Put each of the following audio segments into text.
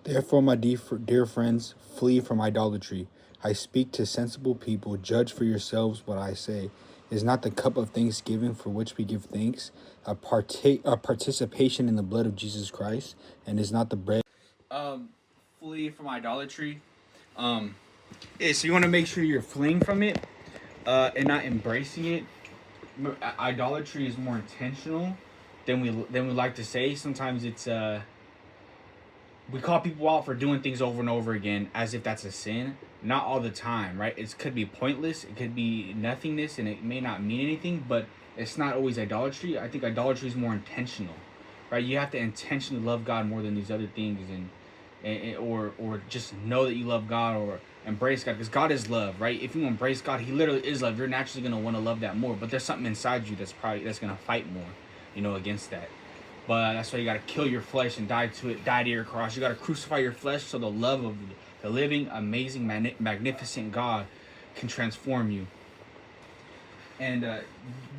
Therefore, my dear friends, flee from idolatry. I speak to sensible people. Judge for yourselves what I say. Is not the cup of thanksgiving for which we give thanks a participation in the blood of Jesus Christ? And is not the bread? Um, Flee from idolatry. Um, so you want to make sure you're fleeing from it, and not embracing it. Idolatry is more intentional than we like to say. Sometimes it's we call people out for doing things over and over again as if that's a sin. Not all the time, right? It could be pointless, it could be nothingness, and it may not mean anything, but it's not always idolatry. I think idolatry is more intentional, right? You have to intentionally love God more than these other things, or just know that you love God, or embrace God, because God is love, right? If you embrace God, He literally is love. You're naturally gonna want to love that more, but there's something inside you that's gonna fight more, against that. But that's why you got to kill your flesh and die to it. Die to your cross. You got to crucify your flesh so the love of the living, amazing, magnificent God can transform you. And and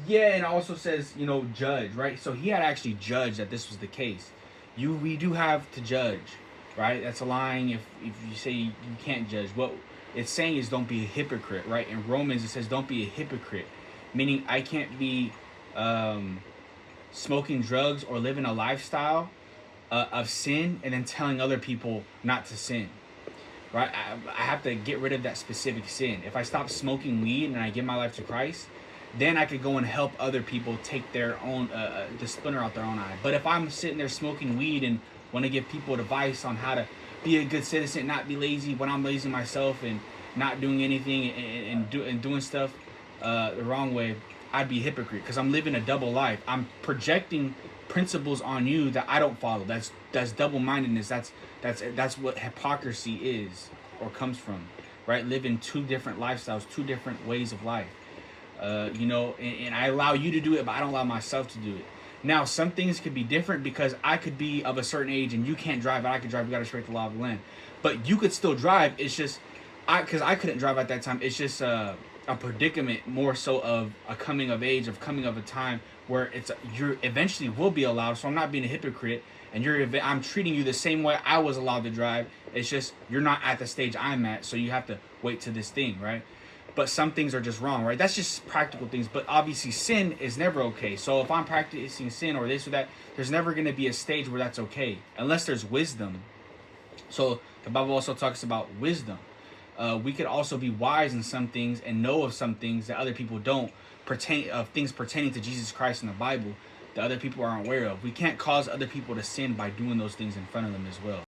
it also says, judge, right? So he had actually judged that this was the case. We do have to judge, right? That's a lying if you say you can't judge. What it's saying is don't be a hypocrite, right? In Romans it says don't be a hypocrite, meaning I can't be smoking drugs or living a lifestyle of sin and then telling other people not to sin, right? I have to get rid of that specific sin. If I stop smoking weed and I give my life to Christ, then I could go and help other people take their own the splinter out their own eye. But if I'm sitting there smoking weed and want to give people advice on how to be a good citizen, not be lazy when I'm lazy myself, and not doing anything and doing stuff the wrong way, I'd be a hypocrite, because I'm living a double life. I'm projecting principles on you that I don't follow. That's double-mindedness. That's what hypocrisy is, or comes from, right? Living two different lifestyles, two different ways of life. And I allow you to do it, but I don't allow myself to do it. Now, some things could be different because I could be of a certain age and you can't drive, but I could drive. We got to respect the law of the land. But you could still drive. It's just, because I couldn't drive at that time. It's just a predicament more so of a coming of age, of coming of a time where you're eventually will be allowed. So I'm not being a hypocrite, and I'm treating you the same way I was allowed to drive. It's just you're not at the stage I'm at, so you have to wait to this thing, right? But some things are just wrong, right? That's just practical things. But obviously sin is never okay. So if I'm practicing sin or this or that, there's never going to be a stage where that's okay unless there's wisdom. So the Bible also talks about wisdom. We could also be wise in some things and know of some things that other people don't, of things pertaining to Jesus Christ in the Bible that other people aren't aware of. We can't cause other people to sin by doing those things in front of them as well.